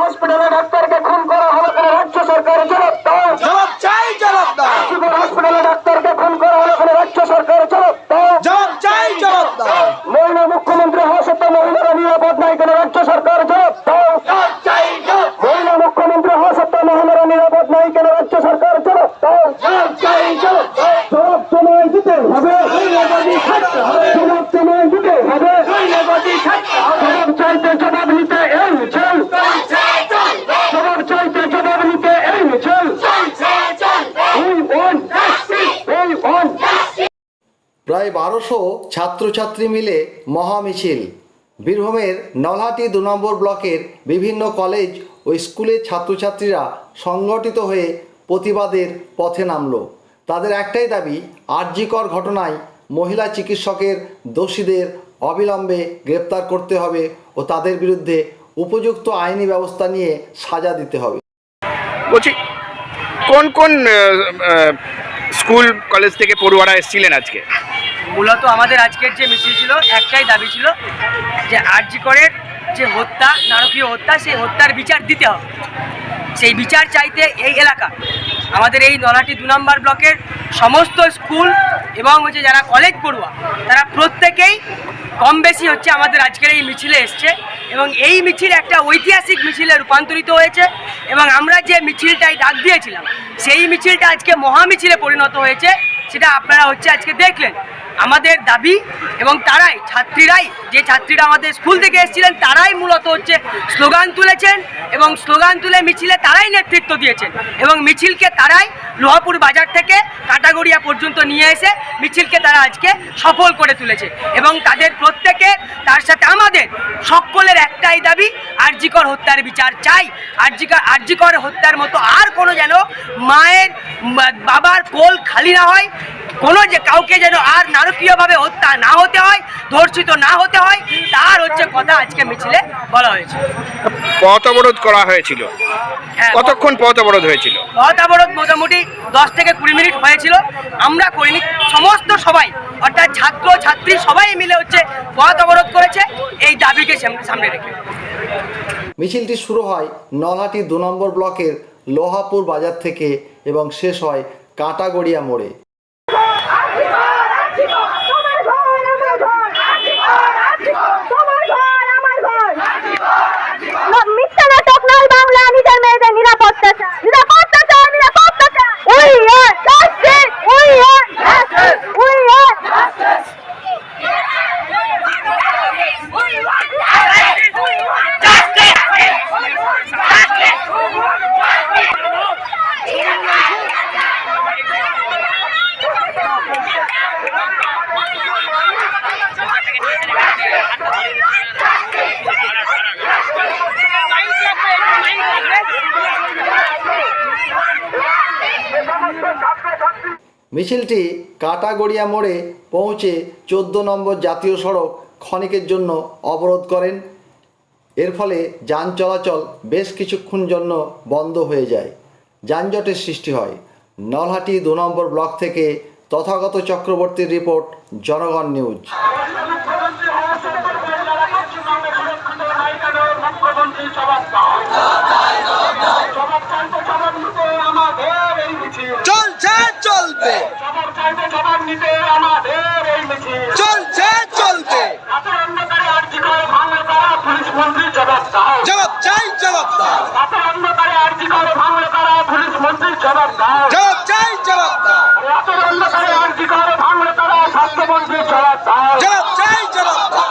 হসপিটালে ডাক্তারকে খুন করা হলো কেন রাজ্য সরকার জবাব দাও। জবাব চাই, জবাব দাও। গাজীপুর হসপিটালে ডাক্তারকে খুন করা হলো কেন রাজ্য সরকার জবাব দাও। জবাব চাই, জবাব দাও। মহিলা মুখ্যমন্ত্রী হওয়া সত্ত্বেও মহিলারা নিরাপদ নাই কেন রাজ্য সরকার জবাব দাও। জবাব চাই, জবাব। মহিলা মুখ্যমন্ত্রী হওয়া সত্ত্বেও মহিলারা নিরাপদ নাই কেন রাজ্য সরকার জবাব দাও। জবাব চাই, জবাব দাও। জবাব তোমায় দিতে হবে। নৈরাজ্যবাদী থাকতে হবে। জবাব তোমায় দিতে হবে। নৈরাজ্যবাদী থাকতে হবে। জবাব চাইতে জবাব নিতে এই মিছিল। চলছে, চলবে। জবাব চাইতে জবাব নিতে এই মিছিল। চলছে, চলবে। We want justice, we want প্রায় 1200 ছাত্রছাত্রী মিলে মহামিছিল। বীরভূমের নলহাটি 2 নম্বর ব্লকের বিভিন্ন কলেজ ও স্কুলের ছাত্রছাত্রীরা সংগঠিত হয়ে প্রতিবাদের পথে নামল। তাদের একটাই দাবি, আরজিকর ঘটনায় মহিলা চিকিৎসকের দোষীদের অবিলম্বে গ্রেপ্তার করতে হবে ও তাদের বিরুদ্ধে উপযুক্ত আইনি ব্যবস্থা নিয়ে সাজা দিতে হবে। বলছি, কোন কোন স্কুল কলেজ থেকে পড়ুয়ারা এসেছিলেন আজকে? মূলত আমাদের আজকের যে মিছিল ছিল, একটাই দাবি ছিল যে আরজি করের যে হত্যা, নারকীয় হত্যা, সেই হত্যার বিচার দিতে হবে। সেই বিচার চাইতে এই এলাকা, আমাদের এই নলহাটি 2 নম্বর ব্লকের সমস্ত স্কুল এবং যারা কলেজ পড়ুয়া, তারা প্রত্যেকেই কম বেশি আমাদের আজকের এই মিছিলে এসছে এবং এই মিছিল একটা ঐতিহাসিক মিছিলে রূপান্তরিত হয়েছে এবং আমরা যে মিছিলটাই ডাক দিয়েছিলাম, সেই মিছিলটা আজকে মহামিছিলে পরিণত হয়েছে। সেটা আপনারা আজকে দেখলেন। আমাদের দাবি এবং তারাই যে ছাত্রীরা আমাদের স্কুল থেকে এসেছিলেন, তারাই মূলত স্লোগান তুলেছেন এবং স্লোগান তুলে মিছিলে তারাই নেতৃত্ব দিয়েছেন এবং মিছিলকে তারাই লোহাপুর বাজার থেকে কাটাগড়িয়া পর্যন্ত নিয়ে এসে মিছিলকে তারা আজকে সফল করে তুলেছে এবং তাদের প্রত্যেকে, তার সাথে আমাদের সকলের একটাই দাবি, আরজিকর হত্যার বিচার চাই। আরজিকর হত্যার মতো আর কোনো যেন মায়ের বাবার কোল খালি না হয়, কোনো কাউকে যেন আর নারকীয়ভাবে হত্যা না হতে হয়, ধর্ষিত না হতে হয়, তার কথা আজকে মিছিলে বলা হয়েছে। পথ অবরোধ করা হয়েছিল, কতক্ষণ পথ অবরোধ হয়েছিল? পথ অবরোধ মোটামুটি 10 থেকে 20 মিনিট হয়েছিল। আমরা করিনি, সমস্ত সবাই অর্থাৎ ছাত্র ছাত্রী সবাই মিলে পথ অবরোধ করেছে এই দাবিকে সামনে রেখে। মিছিলটি শুরু হয় নলহাটি 2 নম্বর ব্লকের লোহাপুর বাজার থেকে এবং শেষ হয় কাটাগড়িয়া মোড়ে। মিথ্যা নাটক নয়, বাংলা নিজের মেয়েদের নিরাপত্তা চায়, নিরাপত্তা চায়, নিরাপত্তা চায়। We want justice, we want justice, we want justice. মিছিলটি কাটাগড়িয়া মোড়ে পৌঁছে 14 নম্বর জাতীয় সড়ক ক্ষণিকের জন্য অবরোধ করেন। এর ফলে যান চলাচল বেশ কিছুক্ষণ জন্য বন্ধ হয়ে যায়, যানজটের সৃষ্টি হয়। নলহাটি 2 নম্বর ব্লক থেকে তথাগত চক্রবর্তীর রিপোর্ট, জনগণ নিউজ। চলছে, চলবে। চলছে, চলবে। জবাব চাই, জবাব দাও। জবাব চাই, জবাব দাও। জবাব চাই,